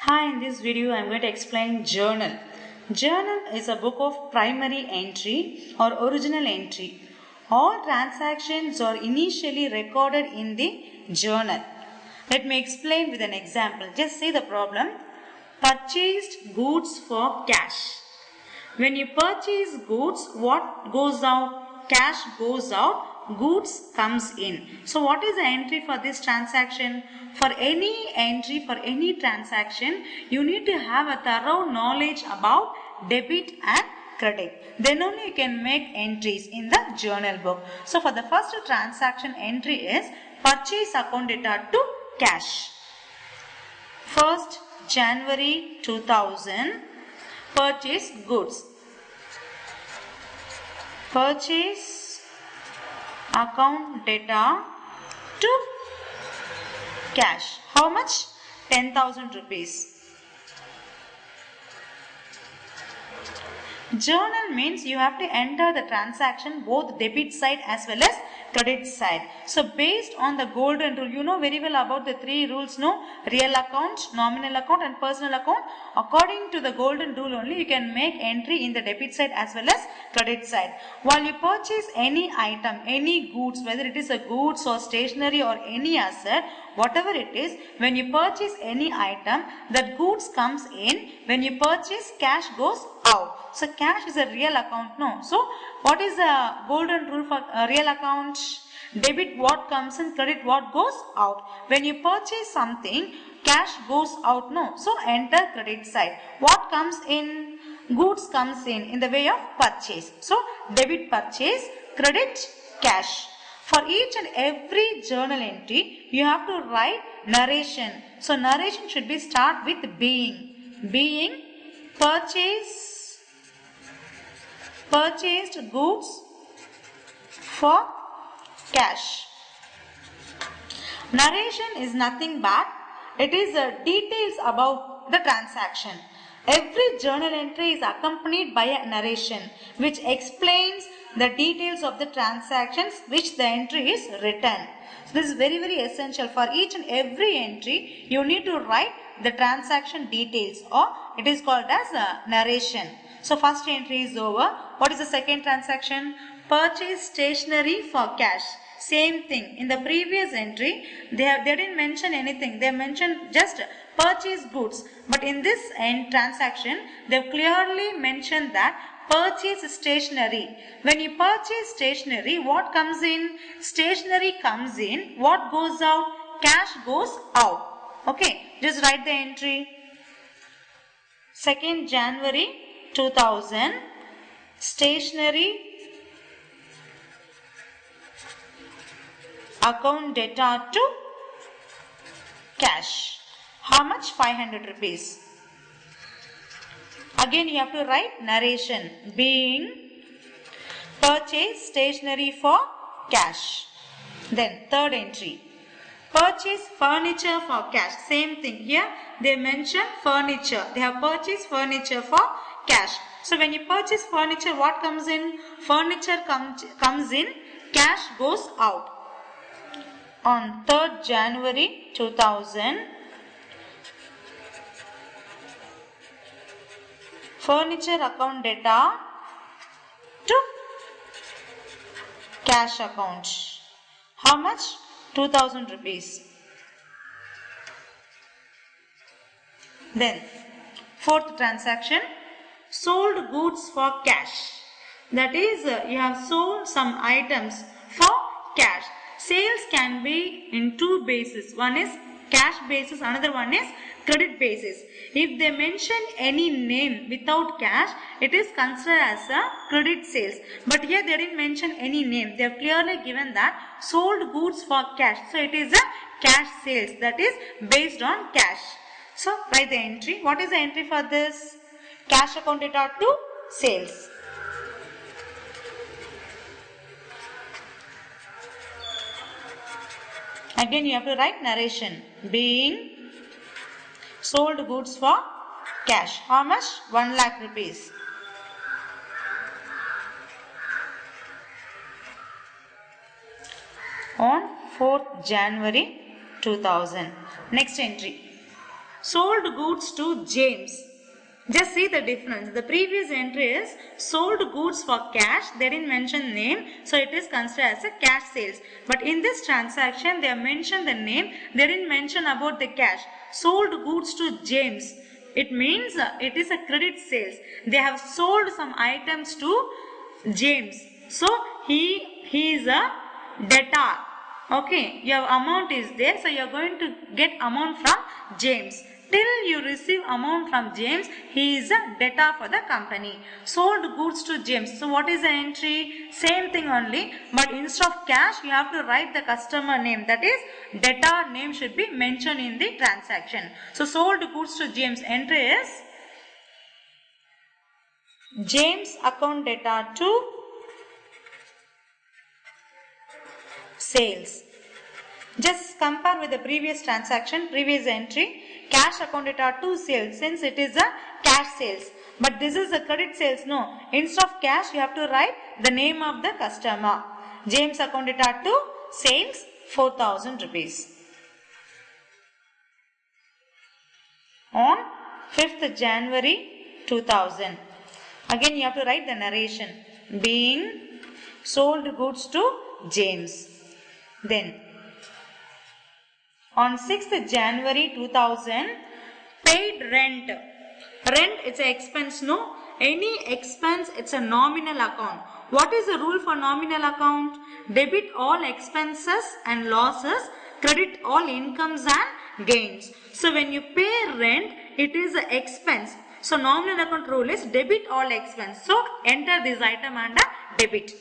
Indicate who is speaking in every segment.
Speaker 1: Hi, in this video I am going to explain journal. Journal is a book of primary entry or original entry. All transactions are initially recorded in the journal. Let me explain with an example. Just see the problem. Purchased goods for cash. When you purchase goods, what goes out? Cash goes out, goods comes in. So what is the entry for this transaction? For any entry, for any transaction, you need to have a thorough knowledge about debit and credit. Then only you can make entries in the journal book. So for the first transaction entry is purchase account data to cash. 1st January 2000. Purchase goods. Purchase account data to cash. How much? 10,000 rupees. Journal means you have to enter the transaction both debit side as well as credit side. So based on the golden rule, you know very well about the three rules, no? Real account, nominal account and personal account. According to the golden rule only, you can make entry in the debit side as well as credit side. While you purchase any item, any goods, whether it is a goods or stationery or any asset, whatever it is, when you purchase any item, that goods comes in. When you purchase, cash goes out. So cash is a real account, no? So what is the golden rule for a real account? Debit what comes in, credit what goes out. When you purchase something, cash goes out, no? So enter credit side. What comes in? Goods comes in the way of purchase. So debit purchase, credit cash. For each and every journal entry, you have to write narration. So narration should be start with being. Being purchased goods for cash. Narration is nothing but it is details about the transaction. Every journal entry is accompanied by a narration which explains the details of the transactions which the entry is written. So this is very essential. For each and every entry, you need to write the transaction details, or it is called as a narration. So first entry is over. What is the second transaction? Purchase stationery for cash. Same thing. In the previous entry, they didn't mention anything. They mentioned just purchase goods. But in this transaction, they clearly mentioned that purchase stationery. When you purchase stationery, what comes in? Stationery comes in. What goes out? Cash goes out. Okay, just write the entry. 2nd January 2000. Stationery account data to cash. How much? 500 rupees. Again you have to write narration. Being purchase stationery for cash. Then third entry. Purchase furniture for cash. Same thing. Here they mention furniture. They have purchased furniture for cash. So when you purchase furniture, what comes in? Furniture comes in. Cash goes out. On 3rd January 2000, furniture account data to cash account. How much? 2000 rupees. Then, fourth transaction, sold goods for cash. That is, you have sold some items for cash. Sales can be in two bases. One is cash basis, another one is credit basis. If they mention any name without cash, it is considered as a credit sales. But here they didn't mention any name. They have clearly given that sold goods for cash. So it is a cash sales, that is based on cash. So write the entry. What is the entry for this? Cash account data to sales. Again you have to write narration. Being sold goods for cash. How much? 1 lakh rupees. On 4th January 2000. Next entry. sold goods to James. Just see the difference. The previous entry is sold goods for cash. They didn't mention name, so it is considered as a cash sales. But in this transaction, they have mentioned the name. They didn't mention about the cash. Sold goods to James. It means it is a credit sales. They have sold some items to James. So he is a debtor. Okay, your amount is there, so you are going to get amount from James. Till you receive amount from James, he is a debtor for the company. Sold goods to James. So what is the entry? Same thing only, but instead of cash, you have to write the customer name. That is, debtor name should be mentioned in the transaction. So sold goods to James. Entry is James account debtor to sales. Just compare with the previous transaction, previous entry, cash account debtor to sales, since it is a cash sales. But this is a credit sales, no. Instead of cash, you have to write the name of the customer. James account debtor to sales, 4,000 rupees. On 5th January 2000. Again, you have to write the narration. Being sold goods to James. Then, on 6th January 2000, paid rent. Rent is an expense, no? Any expense, it's a nominal account. What is the rule for nominal account? Debit all expenses and losses, credit all incomes and gains. So when you pay rent, it is an expense. So nominal account rule is debit all expense. So enter this item under debit.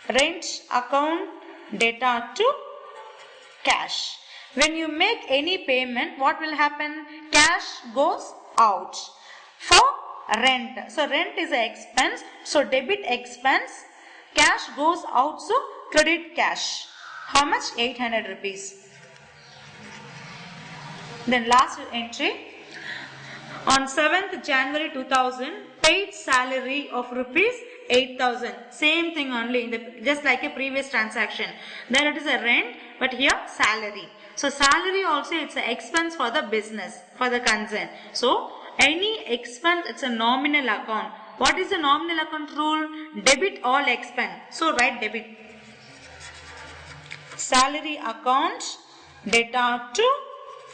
Speaker 1: Rent account debtor to cash. When you make any payment, what will happen? Cash goes out for rent. So rent is an expense. So debit expense, cash goes out, so credit cash. How much? 800 rupees. Then last entry. On 7th January 2000, paid salary of rupees 8,000. Same thing only, in the, just like a previous transaction. Then it is a rent, but here salary. So salary also, it's an expense for the business, for the concern. So any expense, it's a nominal account. What is the nominal account rule? Debit all expense. So write debit. Salary account debtor to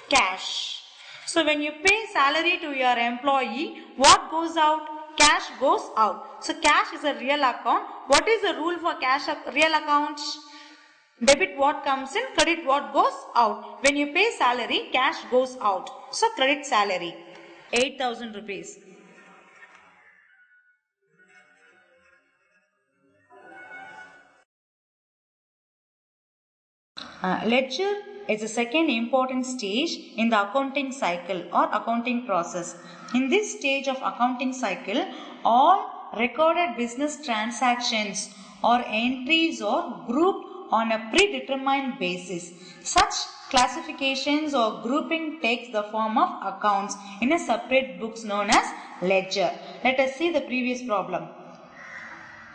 Speaker 1: cash. So when you pay salary to your employee, what goes out? Cash goes out. So cash is a real account. What is the rule for cash real account? Debit what comes in, credit what goes out. When you pay salary, cash goes out. So credit salary. 8,000 rupees. Ledger is the second important stage in the accounting cycle or accounting process. In this stage of accounting cycle, all recorded business transactions or entries are grouped on a predetermined basis. Such classifications or grouping takes the form of accounts in a separate books known as ledger. Let us see the previous problem.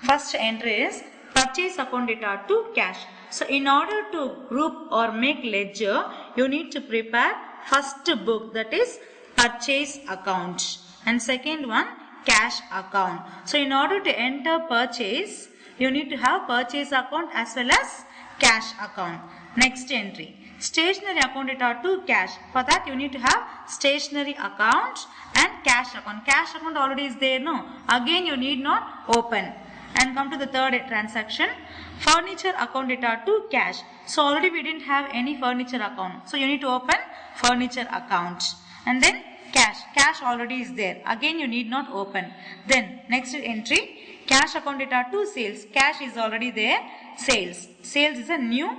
Speaker 1: First entry is purchase account debtor to cash. So in order to group or make ledger, you need to prepare first book, that is purchase account, and second one cash account. So in order to enter purchase, you need to have purchase account as well as cash account. Next entry, stationery account debtor to cash. For that you need to have stationery account and cash account. Cash account already is there, no? Again you need not open. And come to the third transaction, furniture account debtor to cash. So already we didn't have any furniture account. So you need to open furniture account. And then cash. Cash already is there. Again you need not open. Then next entry, cash account debtor to sales. Cash is already there. Sales. Sales is a new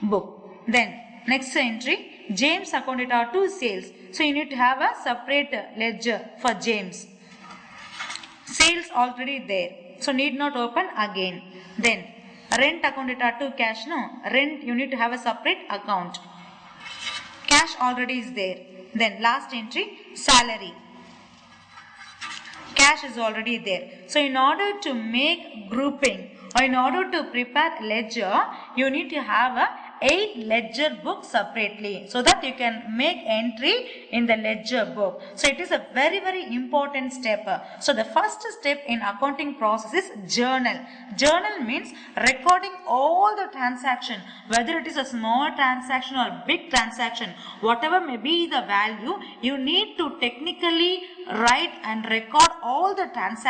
Speaker 1: book. Then next entry, James account debtor to sales. So you need to have a separate ledger for James. Sales already there. So need not open again. Then rent account debtor to cash, no. Rent you need to have a separate account. Cash already is there. Then last entry, salary. Cash is already there. So in order to make grouping or in order to prepare ledger, you need to have a 8 ledger books separately so that you can make entry in the ledger book. So it is a very important step. So the first step in accounting process is journal. Journal means recording all the transaction, whether it is a small transaction or big transaction, whatever may be the value, you need to technically write and record all the transactions